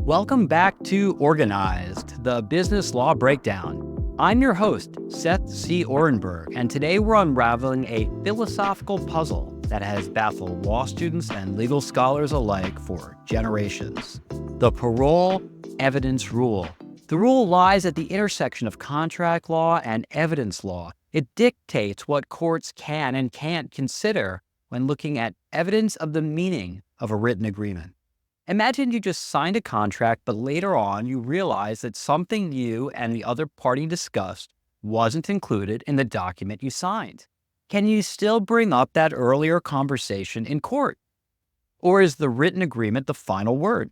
Welcome back to Organized, the business law breakdown. I'm your host, Seth C. Oranburg, and today we're unraveling a philosophical puzzle that has baffled law students and legal scholars alike for generations. The Parol evidence rule. The rule lies at the intersection of contract law and evidence law. It dictates what courts can and can't consider when looking at evidence of the meaning of a written agreement. Imagine you just signed a contract, but later on you realize that something you and the other party discussed wasn't included in the document you signed. Can you still bring up that earlier conversation in court? Or is the written agreement the final word?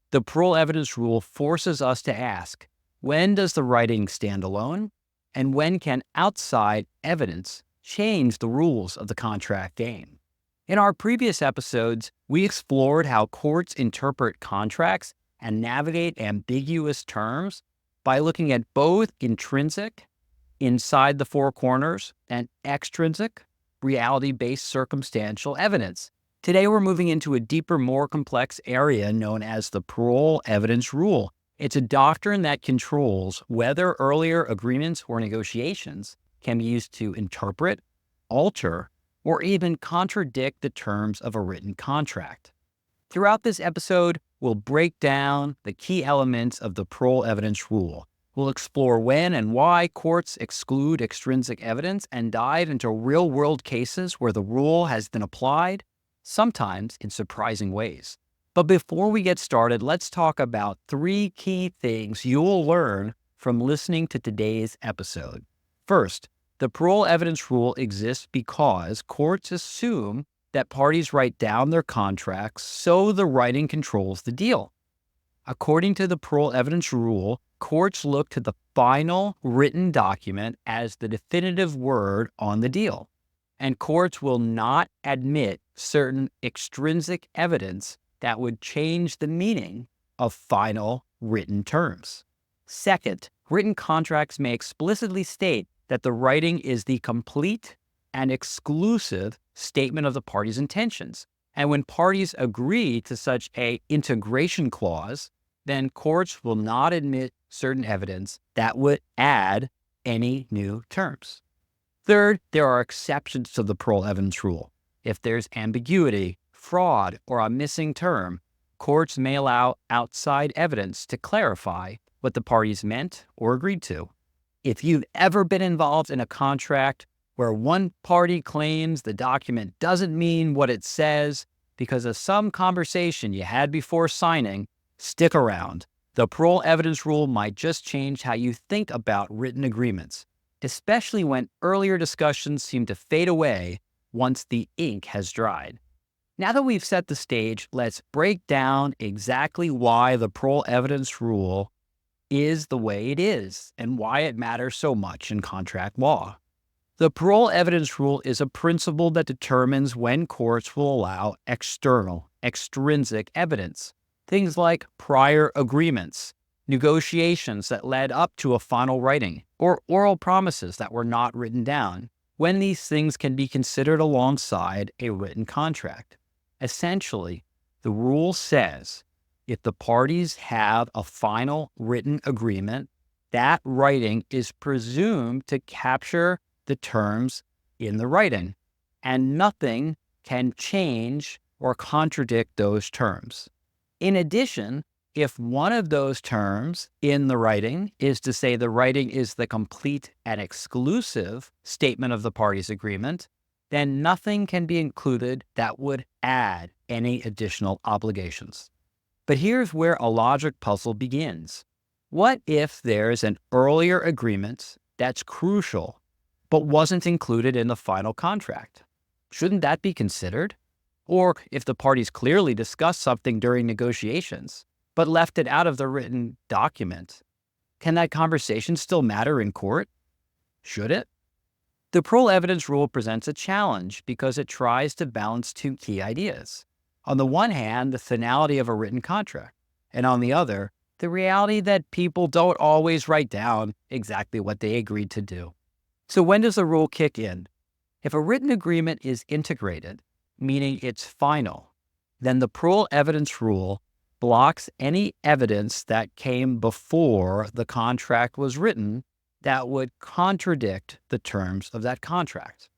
The parole evidence rule forces us to ask, when does the writing stand alone? And when can outside evidence change the rules of the contract game? In our previous episodes, we explored how courts interpret contracts and navigate ambiguous terms by looking at both intrinsic, inside the four corners, and extrinsic, reality-based circumstantial evidence. Today, we're moving into a deeper, more complex area known as the parole evidence rule. It's a doctrine that controls whether earlier agreements or negotiations can be used to interpret, alter, or even contradict the terms of a written contract. Throughout this episode, we'll break down the key elements of the parole evidence rule. We'll explore when and why courts exclude extrinsic evidence and dive into real-world cases where the rule has been applied, sometimes in surprising ways. But before we get started, let's talk about three key things you'll learn from listening to today's episode. First, the parole evidence rule exists because courts assume that parties write down their contracts so the writing controls the deal. According to the parole evidence rule, courts look to the final written document as the definitive word on the deal, and courts will not admit certain extrinsic evidence that would change the meaning of final written terms. Second, written contracts may explicitly state that the writing is the complete and exclusive statement of the party's intentions. And when parties agree to such an integration clause, then courts will not admit certain evidence that would add any new terms. Third, there are exceptions to the parole evidence rule. If there's ambiguity, fraud, or a missing term, courts may allow outside evidence to clarify what the parties meant or agreed to. If you've ever been involved in a contract where one party claims the document doesn't mean what it says because of some conversation you had before signing, stick around. The parole evidence rule might just change how you think about written agreements, especially when earlier discussions seem to fade away once the ink has dried. Now that we've set the stage, let's break down exactly why the parole evidence rule is the way it is and why it matters so much in contract law. The parole evidence rule is a principle that determines when courts will allow extrinsic evidence. Things like prior agreements, negotiations that led up to a final writing, or oral promises that were not written down, when these things can be considered alongside a written contract. Essentially, the rule says if the parties have a final written agreement, that writing is presumed to capture the terms in the writing, and nothing can change or contradict those terms. In addition, if one of those terms in the writing is to say the writing is the complete and exclusive statement of the parties' agreement, then nothing can be included that would add any additional obligations. But here's where a logic puzzle begins. What if there's an earlier agreement that's crucial, but wasn't included in the final contract? Shouldn't that be considered? Or if the parties clearly discussed something during negotiations, but left it out of the written document, can that conversation still matter in court? Should it? The parole evidence rule presents a challenge because it tries to balance two key ideas. On the one hand, the finality of a written contract, and on the other, the reality that people don't always write down exactly what they agreed to do. So when does the rule kick in? If a written agreement is integrated, meaning it's final, then the parole evidence rule blocks any evidence that came before the contract was written that would contradict the terms of that contract.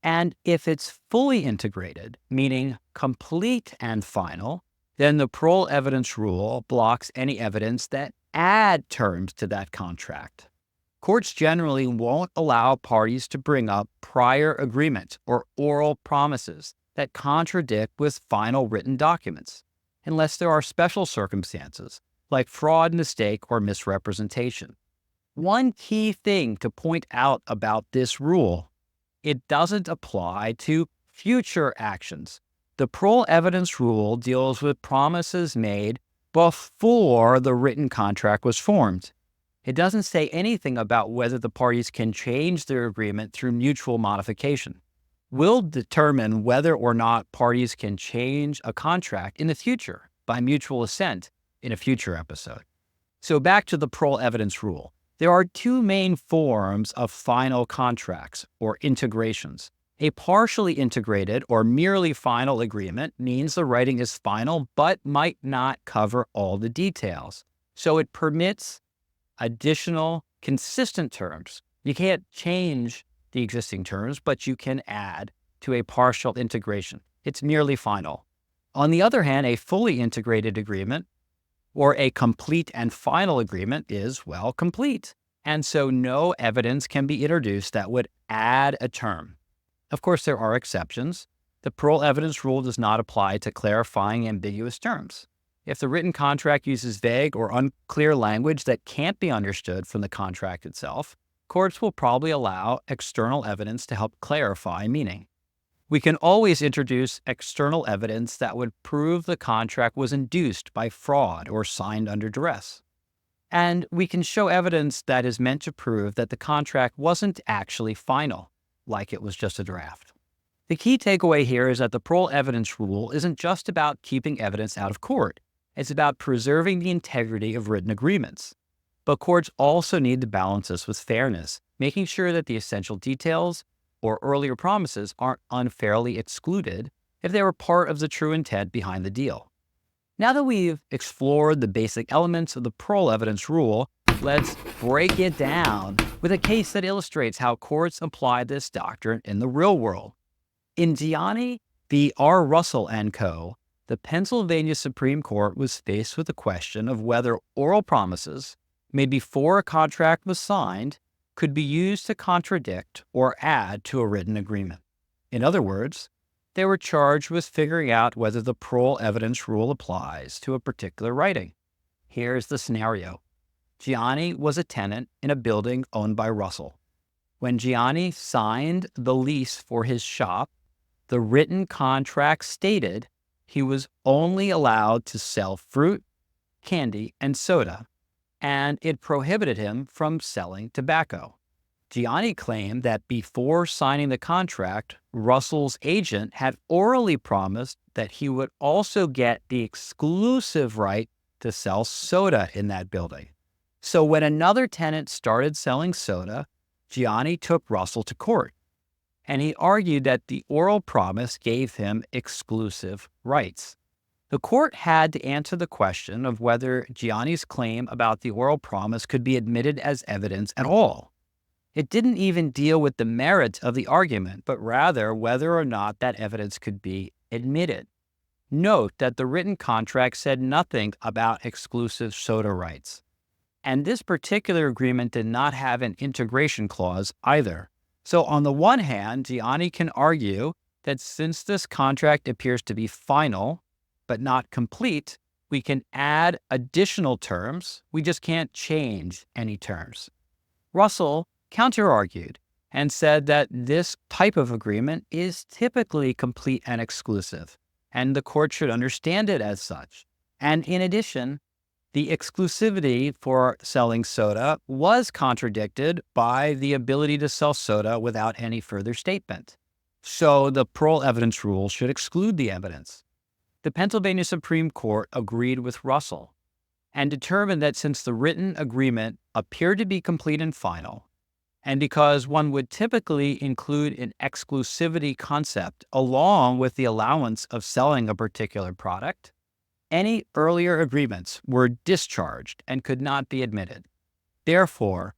And if it's fully integrated, meaning complete and final, then the parole evidence rule blocks any evidence that add terms to that contract. Courts generally won't allow parties to bring up prior agreements or oral promises that contradict with final written documents, unless there are special circumstances like fraud, mistake, or misrepresentation. One key thing to point out about this rule: it doesn't apply to future actions. The parole evidence rule deals with promises made before the written contract was formed. It doesn't say anything about whether the parties can change their agreement through mutual modification. We'll determine whether or not parties can change a contract in the future by mutual assent in a future episode. So back to the parole evidence rule. There are two main forms of final contracts or integrations. A partially integrated or merely final agreement means the writing is final but might not cover all the details. So it permits additional consistent terms. You can't change the existing terms, but you can add to a partial integration. It's merely final. On the other hand, a fully integrated agreement or a complete and final agreement is, well, complete. And so no evidence can be introduced that would add a term. Of course, there are exceptions. The parole evidence rule does not apply to clarifying ambiguous terms. If the written contract uses vague or unclear language that can't be understood from the contract itself, courts will probably allow external evidence to help clarify meaning. We can always introduce external evidence that would prove the contract was induced by fraud or signed under duress. And we can show evidence that is meant to prove that the contract wasn't actually final, like it was just a draft. The key takeaway here is that the parole evidence rule isn't just about keeping evidence out of court. It's about preserving the integrity of written agreements. But courts also need to balance this with fairness, making sure that the essential details or earlier promises aren't unfairly excluded if they were part of the true intent behind the deal. Now that we've explored the basic elements of the parole evidence rule, let's break it down with a case that illustrates how courts apply this doctrine in the real world. In Gianni v. R. Russell & Co., the Pennsylvania Supreme Court was faced with the question of whether oral promises made before a contract was signed could be used to contradict or add to a written agreement. In other words, they were charged with figuring out whether the parole evidence rule applies to a particular writing. Here's the scenario. Gianni was a tenant in a building owned by Russell. When Gianni signed the lease for his shop, the written contract stated he was only allowed to sell fruit, candy, and soda, and it prohibited him from selling tobacco. Gianni claimed that before signing the contract, Russell's agent had orally promised that he would also get the exclusive right to sell soda in that building. So when another tenant started selling soda, Gianni took Russell to court, and he argued that the oral promise gave him exclusive rights. The court had to answer the question of whether Gianni's claim about the oral promise could be admitted as evidence at all. It didn't even deal with the merits of the argument, but rather whether or not that evidence could be admitted. Note that the written contract said nothing about exclusive soda rights. And this particular agreement did not have an integration clause either. So on the one hand, Gianni can argue that since this contract appears to be final, but not complete, we can add additional terms. We just can't change any terms. Russell counter-argued and said that this type of agreement is typically complete and exclusive, and the court should understand it as such. And in addition, the exclusivity for selling soda was contradicted by the ability to sell soda without any further statement. So the parole evidence rule should exclude the evidence. The Pennsylvania Supreme Court agreed with Russell and determined that since the written agreement appeared to be complete and final, and because one would typically include an exclusivity concept along with the allowance of selling a particular product, Any earlier agreements were discharged and could not be admitted. Therefore,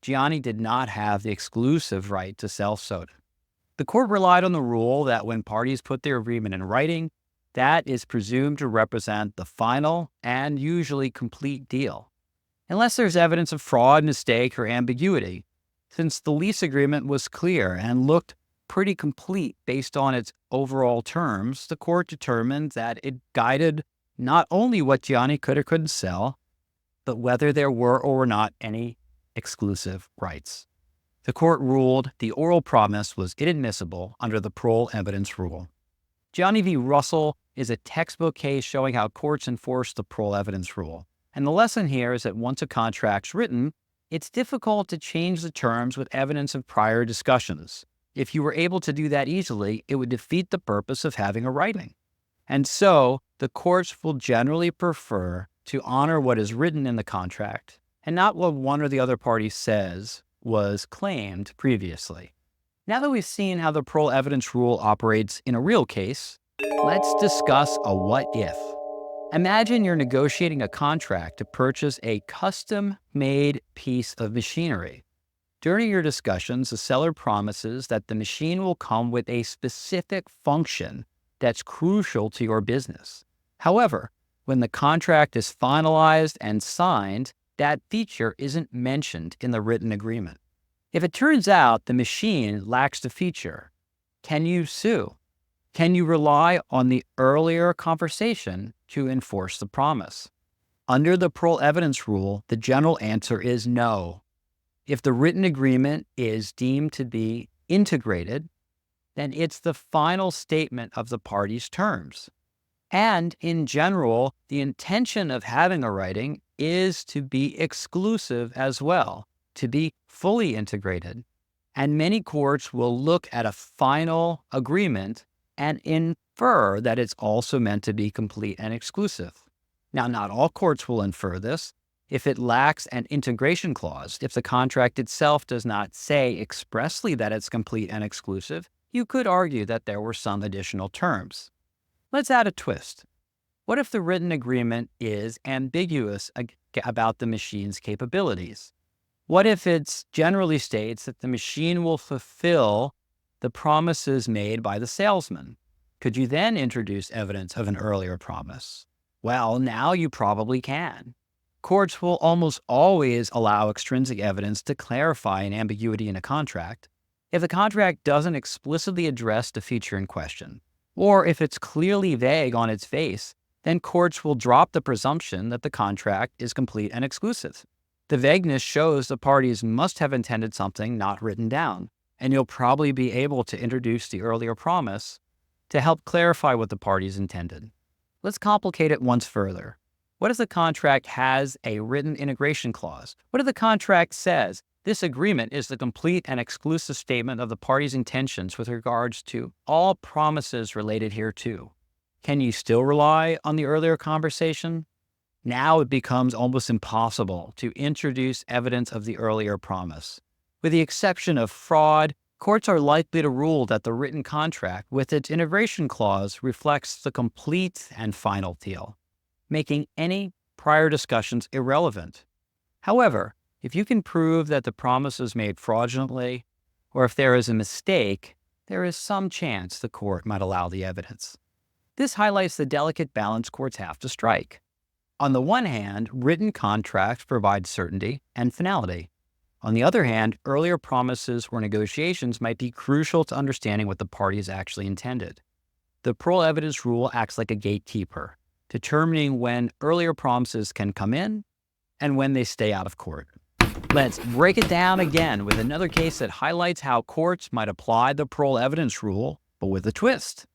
Gianni did not have the exclusive right to sell soda. The court relied on the rule that when parties put their agreement in writing, that is presumed to represent the final and usually complete deal, unless there's evidence of fraud, mistake, or ambiguity. Since the lease agreement was clear and looked pretty complete based on its overall terms, the court determined that it guided not only what Gianni could or couldn't sell, but whether there were or were not any exclusive rights. The court ruled the oral promise was inadmissible under the Parol evidence rule. Gianni v. Russell is a textbook case showing how courts enforce the Parol evidence rule. And the lesson here is that once a contract's written, it's difficult to change the terms with evidence of prior discussions. If you were able to do that easily, it would defeat the purpose of having a writing. And so, the courts will generally prefer to honor what is written in the contract and not what one or the other party says was claimed previously. Now that we've seen how the Parol evidence rule operates in a real case, let's discuss a what if. Imagine you're negotiating a contract to purchase a custom-made piece of machinery. During your discussions, the seller promises that the machine will come with a specific function that's crucial to your business. However, when the contract is finalized and signed, that feature isn't mentioned in the written agreement. If it turns out the machine lacks the feature, can you sue? Can you rely on the earlier conversation to enforce the promise? Under the Parol evidence rule, the general answer is no. If the written agreement is deemed to be integrated, then it's the final statement of the party's terms. And in general, the intention of having a writing is to be exclusive as well, to be fully integrated. And many courts will look at a final agreement and infer that it's also meant to be complete and exclusive. Now, not all courts will infer this. If it lacks an integration clause, if the contract itself does not say expressly that it's complete and exclusive, you could argue that there were some additional terms. Let's add a twist. What if the written agreement is ambiguous about the machine's capabilities? What if it generally states that the machine will fulfill the promises made by the salesman? Could you then introduce evidence of an earlier promise? Well, now you probably can. Courts will almost always allow extrinsic evidence to clarify an ambiguity in a contract if the contract doesn't explicitly address the feature in question, or if it's clearly vague on its face, then courts will drop the presumption that the contract is complete and exclusive. The vagueness shows the parties must have intended something not written down, and you'll probably be able to introduce the earlier promise to help clarify what the parties intended. Let's complicate it once further. What if the contract has a written integration clause? What if the contract says, this agreement is the complete and exclusive statement of the parties' intentions with regards to all promises related hereto? Can you still rely on the earlier conversation? Now it becomes almost impossible to introduce evidence of the earlier promise. With the exception of fraud, courts are likely to rule that the written contract with its integration clause reflects the complete and final deal, making any prior discussions irrelevant. However, if you can prove that the promise was made fraudulently, or if there is a mistake, there is some chance the court might allow the evidence. This highlights the delicate balance courts have to strike. On the one hand, written contracts provide certainty and finality. On the other hand, earlier promises or negotiations might be crucial to understanding what the parties actually intended. The Parol evidence rule acts like a gatekeeper, determining when earlier promises can come in and when they stay out of court. Let's break it down again with another case that highlights how courts might apply the Parol evidence rule, but with a twist.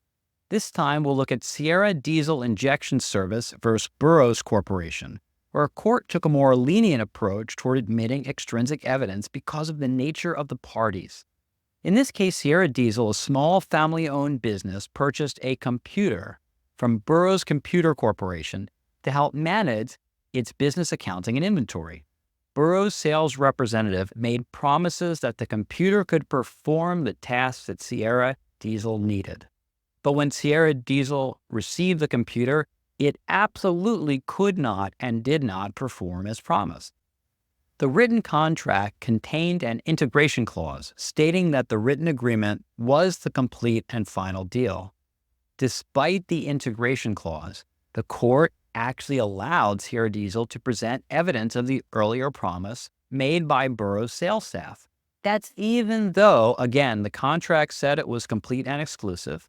This time, we'll look at Sierra Diesel Injection Service versus Burroughs Corporation, where a court took a more lenient approach toward admitting extrinsic evidence because of the nature of the parties. In this case, Sierra Diesel, a small family-owned business, purchased a computer from Burroughs Computer Corporation to help manage its business accounting and inventory. Burroughs' sales representative made promises that the computer could perform the tasks that Sierra Diesel needed. But when Sierra Diesel received the computer, it absolutely could not and did not perform as promised. The written contract contained an integration clause stating that the written agreement was the complete and final deal. Despite the integration clause, the court actually allowed Sierra Diesel to present evidence of the earlier promise made by Burroughs' sales staff. That's even though, again, the contract said it was complete and exclusive.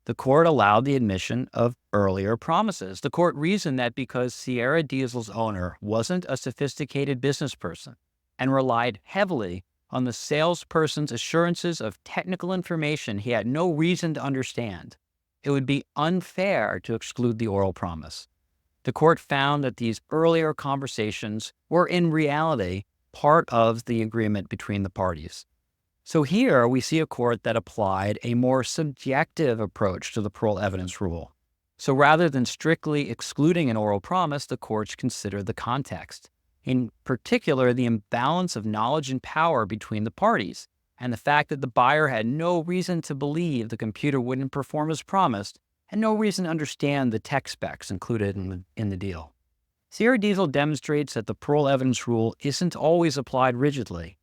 The court allowed the admission of earlier promises. The court reasoned that because Sierra Diesel's owner wasn't a sophisticated business person and relied heavily on the salesperson's assurances of technical information he had no reason to understand, it would be unfair to exclude the oral promise. The court found that these earlier conversations were in reality part of the agreement between the parties. So here we see a court that applied a more subjective approach to the parole evidence rule. So rather than strictly excluding an oral promise, the courts considered the context, in particular the imbalance of knowledge and power between the parties, and the fact that the buyer had no reason to believe the computer wouldn't perform as promised, and no reason to understand the tech specs included in the deal. Sierra Diesel demonstrates that the parole evidence rule isn't always applied rigidly.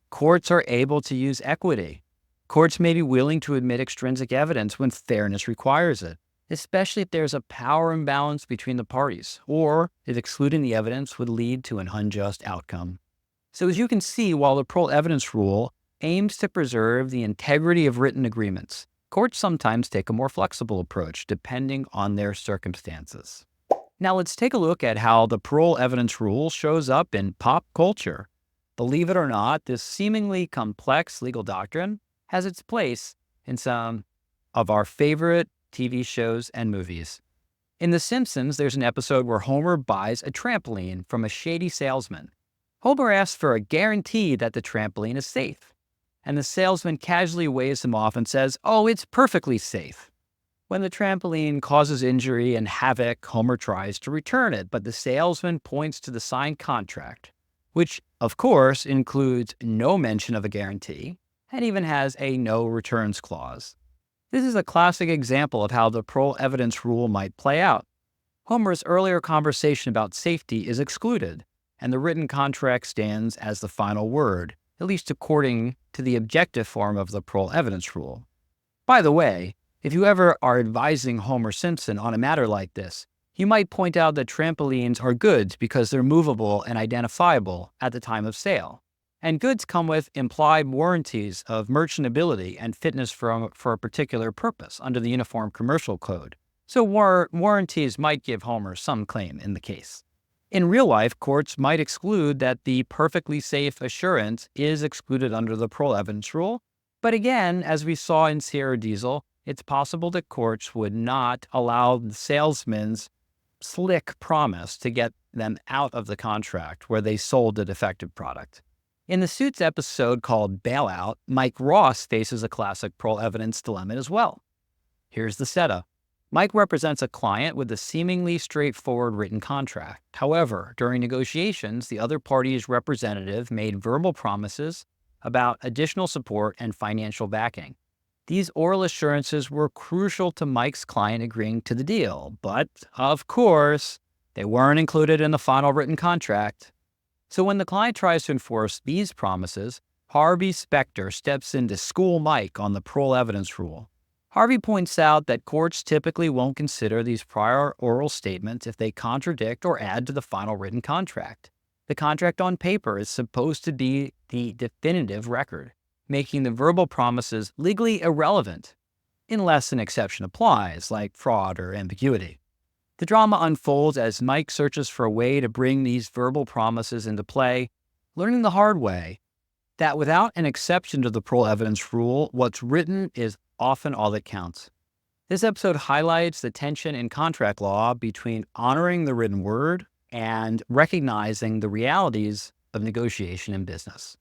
Courts are able to use equity. Courts may be willing to admit extrinsic evidence when fairness requires it, especially if there's a power imbalance between the parties, or if excluding the evidence would lead to an unjust outcome. So as you can see, while the parole evidence rule aims to preserve the integrity of written agreements, courts sometimes take a more flexible approach depending on their circumstances. Now let's take a look at how the parole evidence rule shows up in pop culture. Believe it or not, this seemingly complex legal doctrine has its place in some of our favorite TV shows and movies. In The Simpsons, there's an episode where Homer buys a trampoline from a shady salesman. Homer asks for a guarantee that the trampoline is safe, and the salesman casually waves him off and says, "Oh, it's perfectly safe." When the trampoline causes injury and havoc, Homer tries to return it, but the salesman points to the signed contract, which, of course, includes no mention of a guarantee and even has a no returns clause. This is a classic example of how the parole evidence rule might play out. Homer's earlier conversation about safety is excluded, and the written contract stands as the final word, at least according to the objective form of the parole evidence rule. By the way, if you ever are advising Homer Simpson on a matter like this, you might point out that trampolines are goods because they're movable and identifiable at the time of sale. And goods come with implied warranties of merchantability and fitness for a particular purpose under the Uniform Commercial Code. So warranties might give Homer some claim in the case. In real life, courts might exclude that the perfectly safe assurance is excluded under the parole evidence rule. But again, as we saw in Sierra Diesel, it's possible that courts would not allow the salesman's slick promise to get them out of the contract where they sold the defective product. In the Suits episode called Bailout, Mike Ross faces a classic parole evidence dilemma as well. Here's the setup. Mike represents a client with a seemingly straightforward written contract. However, during negotiations, the other party's representative made verbal promises about additional support and financial backing. These oral assurances were crucial to Mike's client agreeing to the deal, but, of course, they weren't included in the final written contract. So when the client tries to enforce these promises, Harvey Specter steps in to school Mike on the parole evidence rule. Harvey points out that courts typically won't consider these prior oral statements if they contradict or add to the final written contract. The contract on paper is supposed to be the definitive record, making the verbal promises legally irrelevant, unless an exception applies, like fraud or ambiguity. The drama unfolds as Mike searches for a way to bring these verbal promises into play, learning the hard way that without an exception to the parole evidence rule, what's written is often all that counts. This episode highlights the tension in contract law between honoring the written word and recognizing the realities of negotiation in business.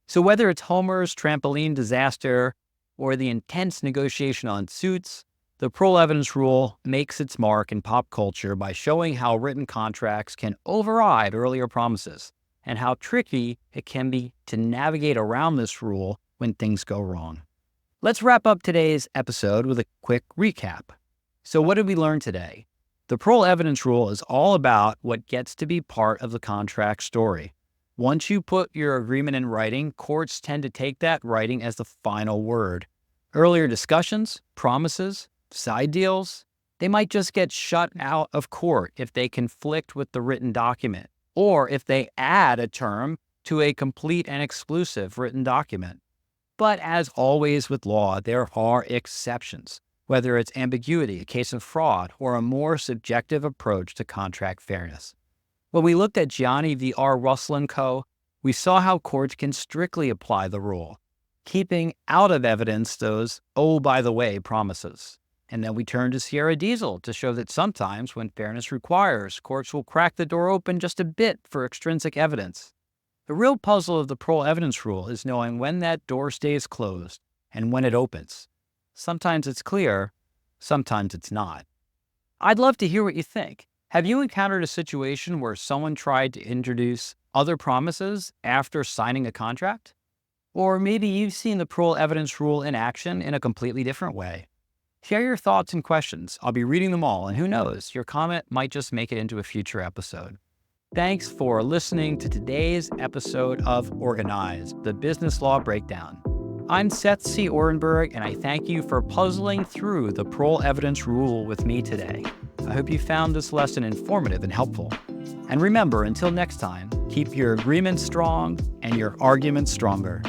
So whether it's Homer's trampoline disaster or the intense negotiation on Suits, the parole evidence rule makes its mark in pop culture by showing how written contracts can override earlier promises and how tricky it can be to navigate around this rule when things go wrong. Let's wrap up today's episode with a quick recap. So what did we learn today? The parole evidence rule is all about what gets to be part of the contract story. Once you put your agreement in writing, courts tend to take that writing as the final word. Earlier discussions, promises, side deals, they might just get shut out of court if they conflict with the written document, or if they add a term to a complete and exclusive written document. But as always with law, there are exceptions, whether it's ambiguity, a case of fraud, or a more subjective approach to contract fairness. When we looked at Gianni v. R. Russell & Co., we saw how courts can strictly apply the rule, keeping out of evidence those, oh, by the way, promises. And then we turned to Sierra Diesel to show that sometimes, when fairness requires, courts will crack the door open just a bit for extrinsic evidence. The real puzzle of the parole evidence rule is knowing when that door stays closed and when it opens. Sometimes it's clear, sometimes it's not. I'd love to hear what you think. Have you encountered a situation where someone tried to introduce other promises after signing a contract? Or maybe you've seen the parole evidence rule in action in a completely different way. Share your thoughts and questions. I'll be reading them all, and who knows, your comment might just make it into a future episode. Thanks for listening to today's episode of Organized, the Business Law Breakdown. I'm Seth C. Oranburg, and I thank you for puzzling through the parole evidence rule with me today. I hope you found this lesson informative and helpful. And remember, until next time, keep your agreements strong and your arguments stronger.